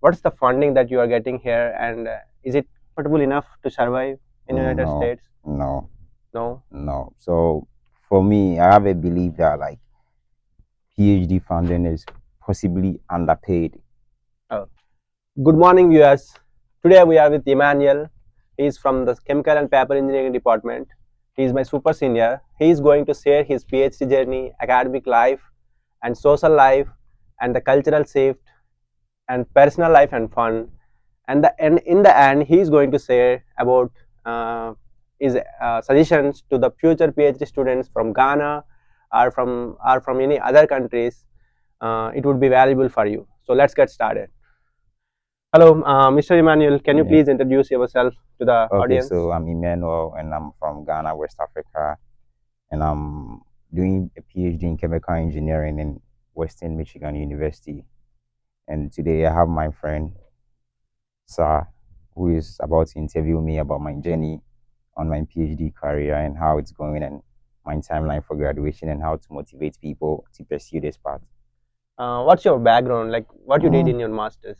what's the funding that you are getting here, and is it comfortable enough to survive in United No, States? no, No. no. So for me, I have a belief that like PhD funding is possibly underpaid. Oh. Good morning, viewers. Today we are with Emmanuel. He is from the Chemical and Paper Engineering department. He is my super senior. He is going to share his PhD journey, academic life, and social life, and the cultural shift, and personal life and fun. And in the end, he is going to share about his suggestions to the future PhD students from Ghana or from any other countries. It would be valuable for you. So let's get started. Hello, Mr. Emmanuel. Can you Yeah. please introduce yourself to the Okay, audience? so I'm Emmanuel and I'm from Ghana, West Africa, and I'm doing a PhD in chemical engineering in Western Michigan University. And today I have my friend Sir, who is about to interview me about my journey on my PhD career and how it's going and my timeline for graduation and how to motivate people to pursue this path. What's your background? Like what you did Um, in your masters?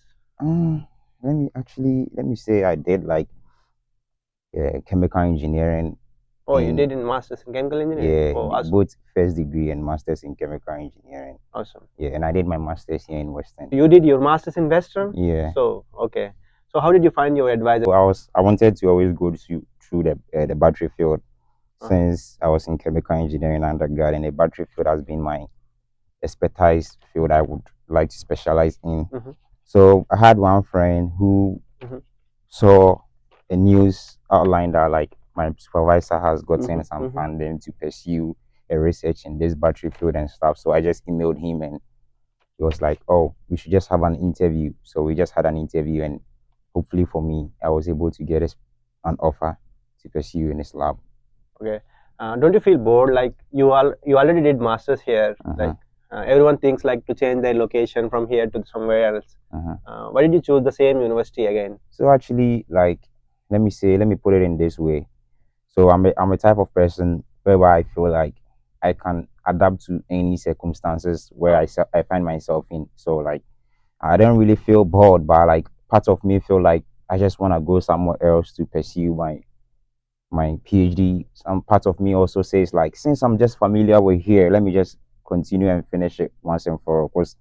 let me say I did like chemical engineering Oh, you in did in masters in chemical engineering. yeah Oh, awesome, both first degree and masters in chemical engineering. awesome. Yeah, and I did my masters here in Western. You did your masters in Western. Yeah. So okay. So how did you find your advisor? So I wanted to always go through the battery field Uh-huh. since I was in chemical engineering undergrad, and the battery field has been my expertise field I would like to specialize in. Mm-hmm. So I had one friend who Mm-hmm. saw a news outline that like my supervisor has gotten Mm-hmm. some Mm-hmm. funding to pursue a research in this battery field and stuff. So I just emailed him and he was like, "Oh, we should just have an interview." So we just had an interview, and hopefully for me, I was able to get an offer to pursue in his lab. Okay. Don't you feel bored? Like you already did masters here. Uh-huh, Like everyone thinks like to change their location from here to somewhere else. uh-huh. Why did you choose the same university again? So actually, like, let me put it in this way. So I'm a type of person whereby I feel like I can adapt to any circumstances where Oh, I find myself in. So like I don't really feel bored, but like part of me feel like I just want to go somewhere else to pursue my PhD. Some part of me also says like since I'm just familiar with here, let me just continue and finish it once and for all. Because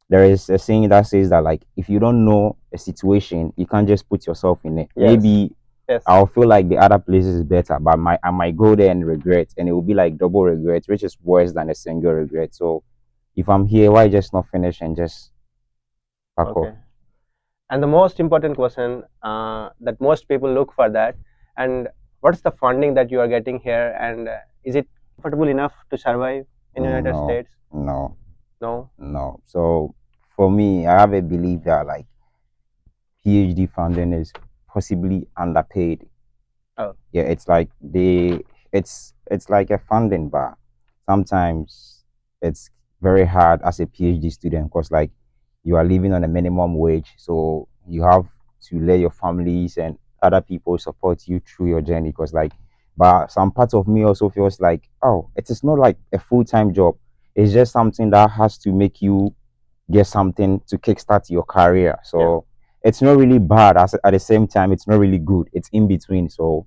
there is a saying that says that like if you don't know a situation, you can't just put yourself in it. yes, Maybe yes. I'll feel like the other place is better, but I might go there and regret, and it will be like double regret, which is worse than a single regret. So if I'm here, why just not finish and just pack off? Okay. And the most important question that most people look for that, and what's the funding that you are getting here, and is it comfortable enough to survive in United No, States? no, No. no. So for me, I have a belief that like PhD funding is possibly underpaid. Oh. Yeah, it's like it's like a funding bar. Sometimes it's very hard as a PhD student because like you are living on a minimum wage, so you have to let your families and other people support you through your journey. Because like, but some part of me also feels like, oh, it is not like a full-time job. It's just something that has to make you get something to kickstart your career. Yeah. So it's not really bad. At the same time, it's not really good. It's in between. So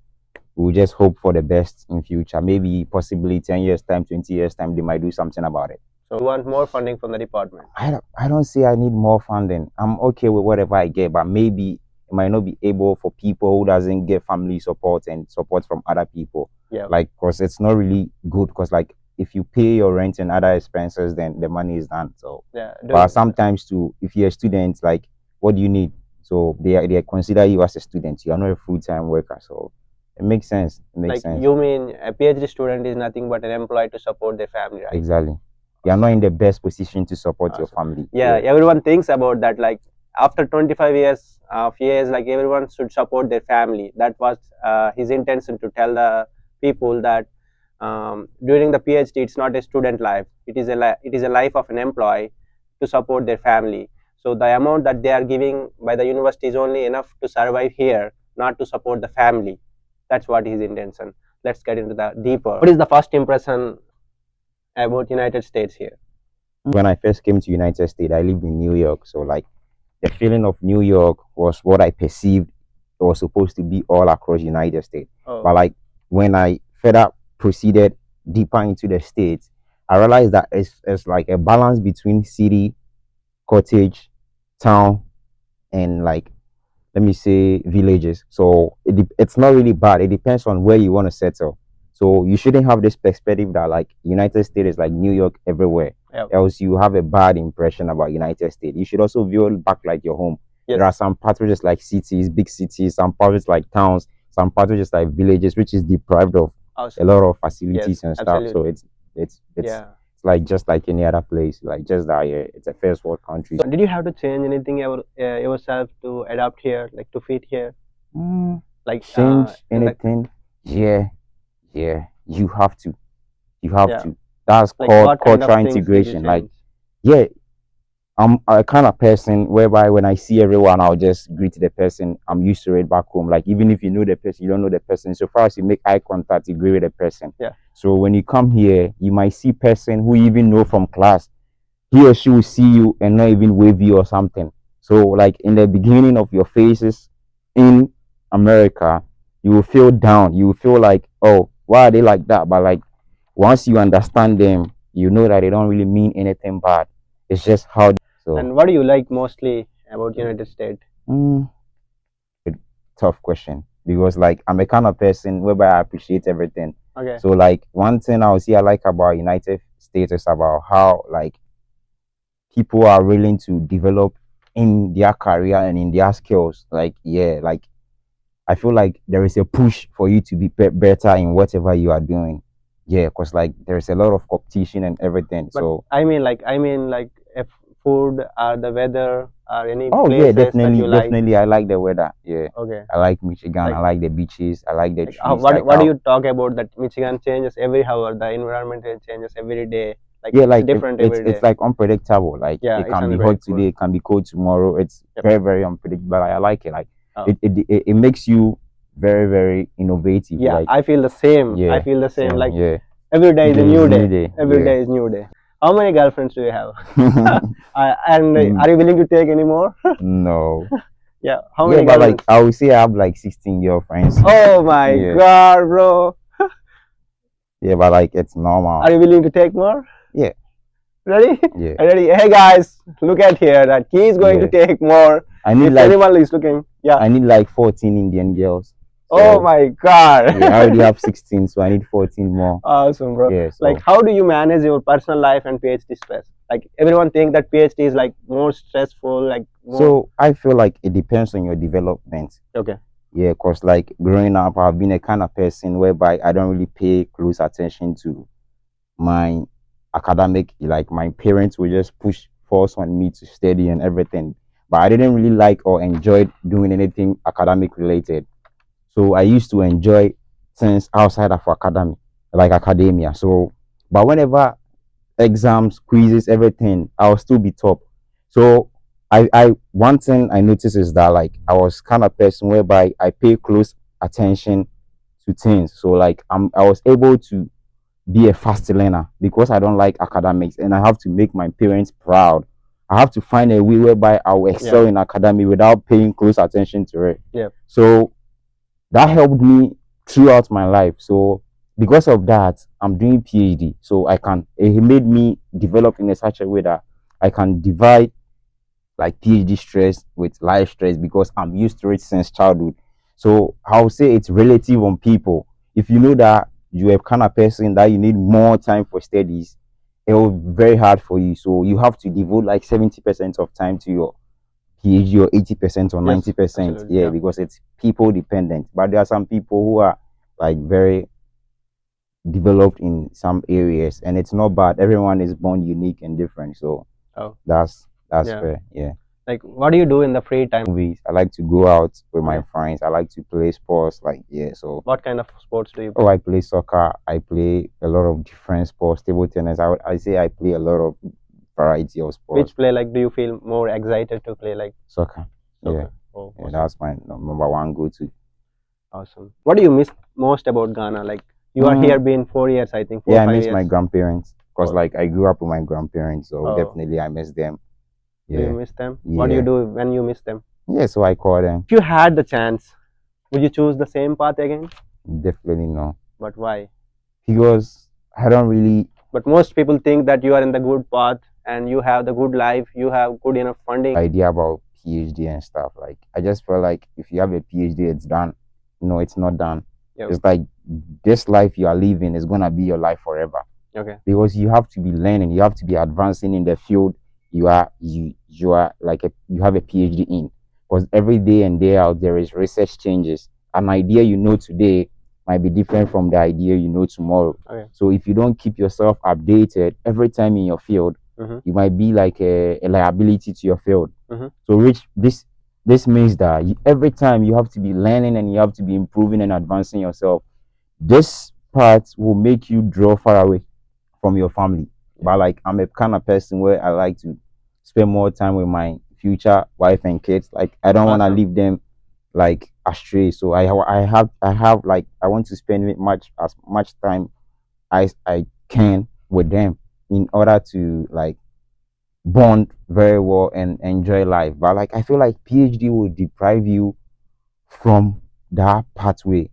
we'll just hope for the best in future. Maybe possibly 10 years time, 20 years time, they might do something about it. So you want more funding from the department? I don't say I need more funding. I'm okay with whatever I get, but maybe it might not be able for people who doesn't get family support and support from other people. Yeah. Like, cause it's not really good. Cause like if you pay your rent and other expenses, then the money is done. So, Yeah. but sometimes too, if you're a student, like what do you need? So they consider you as a student. You are not a full time worker. So it makes sense. It makes Like sense. you mean a PhD student is nothing but an employee to support their family, right? Exactly. You are not in the best position to support your Awesome. family. Yeah, everyone thinks about that. Like after 25 years of years, like everyone should support their family. That was his intention to tell the people that during the PhD, it's not a student life. It is a life of an employee to support their family. So the amount that they are giving by the university is only enough to survive here, not to support the family. That's what his intention. Let's get into the deeper. What is the first impression about United States here? When I first came to United States, I lived in New York. So like the feeling of New York was what I perceived it was supposed to be all across United States. Oh, But like when I further proceeded deeper into the states, I realized that it's like a balance between city, cottage, town, and like let me say villages. So it's not really bad. It depends on where you want to settle. So you shouldn't have this perspective that like United States is like New York everywhere. yeah. Else you have a bad impression about United States. You should also view it back like your home. There are Yes. some parts which is like cities, big cities, some parts which is like towns, some parts which is like villages, which is deprived of a Awesome. lot of facilities Yes, and stuff. So absolutely. it's Yeah. it's like just like any other place, like just that yeah, it's a first world country. So, did you have to change anything about yourself to adapt here, like to fit here? Mm, Like, change in the anything? Yeah, yeah. You have to. You have yeah, to. That's like called what kind of cultural things did you integration. Like, change? yeah, I'm a kind of person whereby when I see everyone, I'll just greet the person. I'm used to it back home. Like even if you know the person, you don't know the person. So far as you make eye contact, you agree with the person. Yeah. So when you come here, you might see person who you even know from class. He or she will see you and not even wave you or something. So like in the beginning of your phases in America, you will feel down. You will feel like, oh, why are they like that? But like once you understand them, you know that they don't really mean anything bad. It's just how. So And what do you like mostly about United States? mm, tough question because like I'm a kind of person whereby I appreciate everything. Okay. So like one thing I would say I like about United States is about how like people are willing to develop in their career and in their skills. Like yeah, like I feel like there is a push for you to be better in whatever you are doing. Yeah, because like there's a lot of competition and everything. But So I mean like if food or the weather or any oh yeah, places that definitely, you like. definitely. I like the weather. Yeah, Okay. I like Michigan. Like I like the beaches. I like the like trees. Like what do how you talk about that Michigan changes every hour, the environment changes every day. Like yeah, it's like if different every it's day. like unpredictable. Like Yeah, it it's can be hot unpredictable. today, it can be cold tomorrow. It's Yep. very unpredictable. I like it. Like Oh. it makes you very innovative. Yeah, Like I feel the same. I yeah, feel the same. same. Like Yeah, every day is a day is new new day. day. Every Yeah. day is new day. How many girlfriends do you have? And Mm, are you willing to take any more? no. Yeah. How Yeah, many but like girlfriends? I would say I have like 16 girlfriends. Oh my Yeah. god, bro. Yeah, but like it's normal. Are you willing to take more? Yeah. Ready? Yeah. Ready? Hey guys, look at here. That he is going to Yeah. take more. I need If like anyone is looking, yeah. I need like 14 Indian girls. Oh So my god. yeah, I already have 16, so I need 14 more. Awesome, bro. Yeah, Like, so how do you manage your personal life and PhD stress? Like, everyone think that PhD is like more stressful, like more. so I feel like it depends on your development. Okay. Yeah, cause like growing up, I've been a kind of person whereby I don't really pay close attention to my academic. Like my parents would just push force on me to study and everything, but I didn't really like or enjoy doing anything academic related. So I used to enjoy things outside of academy, like academia. So, but whenever exams, quizzes, everything, I'll still be top. So I one thing I noticed is that like I was kind of person whereby I pay close attention to things. So like I was able to be a fast learner because I don't like academics and I have to make my parents proud. I have to find a way whereby I'll excel in academy without paying close attention to it. Yeah. So that helped me throughout my life. So because of that, I'm doing PhD. So I can it made me develop in a such a way that I can divide like PhD stress with life stress because I'm used to it since childhood. So I'll say it's relative on people. If you know that you're a kind of person that you need more time for studies, it will be very hard for you. So you have to devote like 70% of time to your PhD or 80% or 90%. Absolutely. Yeah, Yeah. because it's people dependent. But there are some people who are like very developed in some areas and it's not bad. Everyone is born unique and different. So Oh. that's Yeah. fair. Yeah. Like, what do you do in the free time? Movies. I like to go out with my Okay. friends. I like to play sports. Like yeah, so What kind of sports do you oh, play? I play soccer. I play a lot of different sports. Table tennis. I say I play a lot of variety of sports. Which play like do you feel more excited to play like Soccer. Yeah, soccer? Oh, yeah, awesome. that's my number one go-to. Awesome. What do you miss most about Ghana? Like you are here been 4 years, I think, Yeah, I 5 miss years. my grandparents because Oh. like I grew up with my grandparents, so Oh. definitely I miss them. Do you Yeah, miss them? What do you yeah, do when you miss them? yeah. So I call them. If you had the chance, would you choose the same path again? Definitely no, But why? because I don't really But most people think that you are in the good path and you have the good life, you have good enough funding. idea about PhD and stuff. Like I just feel like if you have a PhD, it's done. No, it's not done. Yeah. It's like this life you are living is gonna be your life forever. Okay. Because you have to be learning, you have to be advancing in the field you are like you have a PhD in. Because every day and day out there is research changes. An idea you know today might be different from the idea you know tomorrow. Okay. So if you don't keep yourself updated every time in your field, you might be like a liability to your field. So which this means that every time you have to be learning and you have to be improving and advancing yourself. This part will make you draw far away from your family. But like I'm a kind of person where I like to spend more time with my future wife and kids. Like I don't want to Awesome. leave them like astray. So I have like I want to spend as much time as I can with them in order to like bond very well and enjoy life. But like I feel like PhD will deprive you from that pathway.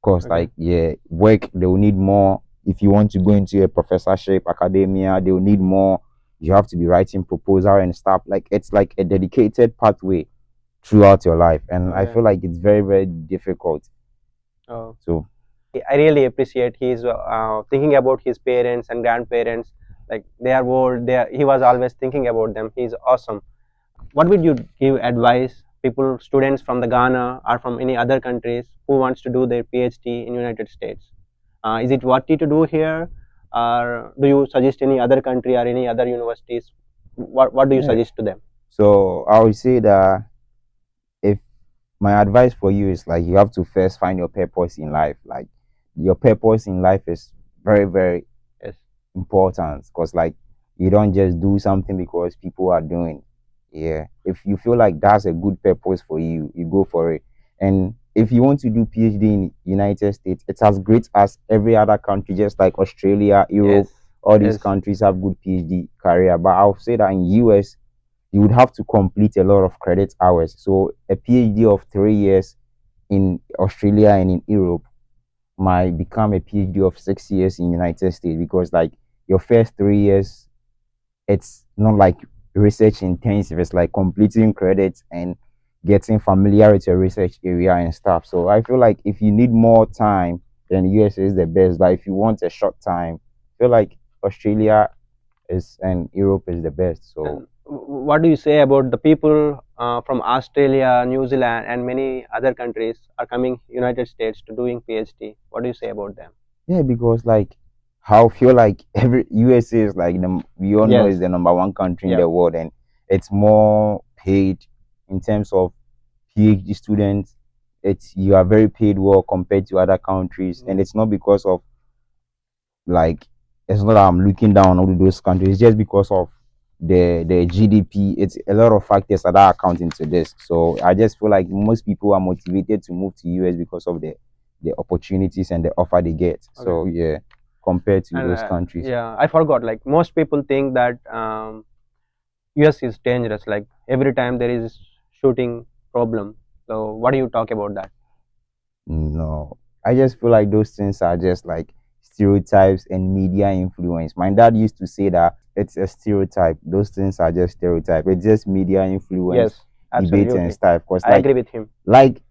Because Okay. like yeah, work they will need more. If you want to go into a professorship academia, they will need more. You have to be writing proposal and stuff. Like it's like a dedicated pathway throughout your life, and I Okay. feel like it's very very difficult. Oh. So I really appreciate his thinking about his parents and grandparents. Like they are old, he was always thinking about them. He's awesome. What would you give advice people, students from the Ghana or from any other countries who wants to do their PhD in United States? Is it worthy to do here, or do you suggest any other country or any other universities? What do you yeah, suggest to them? so I would say that if my advice for you is like you have to first find your purpose in life. Like your purpose in life is very very Yes. important because like you don't just do something because people are doing. Yeah, if you feel like that's a good purpose for you, you go for it. And if you want to do PhD in United States, it's as great as every other country, just like Australia, Europe. Yes. All these Yes. countries have good PhD career, but I'll say that in US you would have to complete a lot of credit hours. So a PhD of 3 years in Australia and in Europe might become a PhD of 6 years in United States because like your first 3 years, it's not like research intensive. It's like completing credits and getting familiar with your research area and stuff. So I feel like if you need more time, then USA is the best. But if you want a short time, I feel like Australia is and Europe is the best. So And what do you say about the people from Australia, New Zealand, and many other countries are coming United States to doing PhD? What do you say about them? yeah, because like how I feel like every USA is like we all know Yes. is the number one country in Yeah. the world, and it's more paid in terms of PhD students. It's you are very paid well compared to other countries, and it's not because of like it's not that I'm looking down on all those countries. It's just because of the GDP. It's a lot of factors that are accounting to this. So I just feel like most people are motivated to move to US because of the opportunities and the offer they get. Okay. So yeah, compared to And those countries. yeah, I forgot. Like most people think that US is dangerous. Like every time there is shooting problem. So what do you talk about that? No, I just feel like those things are just like stereotypes and media influence. My dad used to say that it's a stereotype. Those things are just stereotype. It's just media influence, Yes, debate and absolutely. stuff. Cause I agree with him. like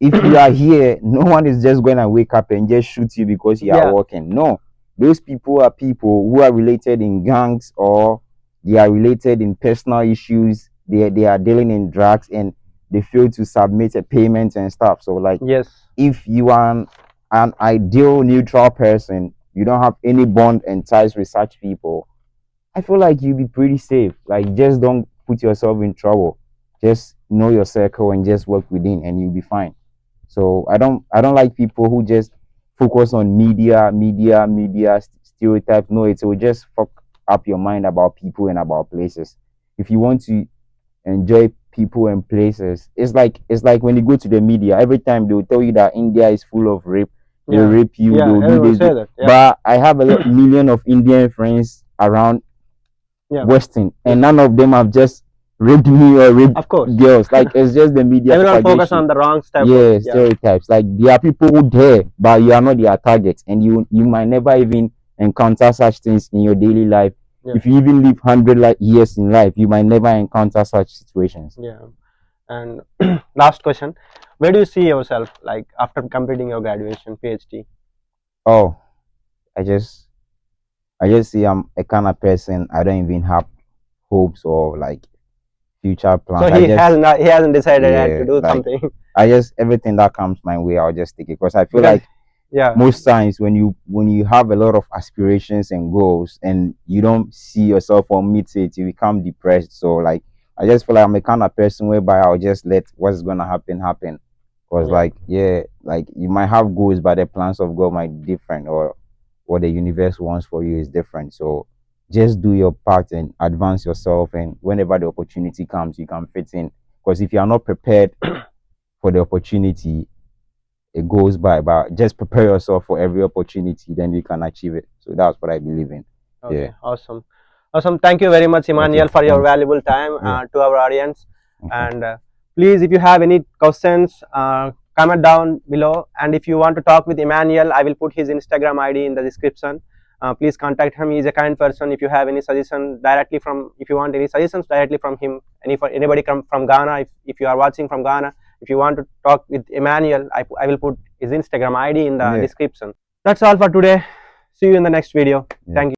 if you are here, no one is just going to wake up and just shoot you because you are Yeah. working. No, those people are people who are related in gangs or they are related in personal issues. They are dealing in drugs and they fail to submit a payment and stuff. So like Yes. if you are an ideal neutral person, you don't have any bond and ties with such people, I feel like you'll be pretty safe. Like just don't put yourself in trouble. Just know your circle and just work within and you'll be fine. So I don't like people who just focus on media stereotypes. No, it will just fuck up your mind about people and about places. If you want to enjoy people and places, it's like when you go to the media, every time they will tell you that India is full of rape. They'll Yeah. rape you, Yeah. they'll do Everyone this. say that. Yeah. But I have a million of Indian friends around Yeah. Western, and none of them have just raped me or raped Of course. girls. Like it's just the media Everyone focus propagation. on the wrong stuff. Yeah, Yeah. stereotypes. Like there are people who dare, but you are not their target, and you might never even encounter such things in your daily life. Yeah. If you even live 100 years in life, you might never encounter such situations. Yeah. And last question, where do you see yourself like after completing your graduation, PhD? Oh, I just I just see I'm a kind of person. I don't even have hopes or like future So plans. I just he hasn't decided yet to yeah, do like something. I just everything that comes my way, I'll just take it because I feel Because like yeah, most times when you have a lot of aspirations and goals and you don't see yourself or meet it, you become depressed. So like I just feel like I'm a kind of person whereby I'll just let what's gonna happen. Because yeah, like yeah, like you might have goals, but the plans of God might be different, or what the universe wants for you is different. So just do your part and advance yourself, and whenever the opportunity comes, you can fit in. Because if you are not prepared for the opportunity, it goes by. But just prepare yourself for every opportunity, then you can achieve it. So that's what I believe in. Yeah. okay, awesome, awesome. Thank you very much, Okay. Emmanuel, for your Thanks. valuable time Yeah. to our audience. Okay. And please, if you have any questions, comment down below. And if you want to talk with Emmanuel, I will put his Instagram ID in the description. Please contact him. He is a kind person. If you have any suggestion directly from, if you want any suggestions directly from him, anybody come from Ghana, if you are watching from Ghana, if you want to talk with Emmanuel, I will put his Instagram ID in the Yeah. description. That's all for today. See you in the next video. Yeah. Thank you.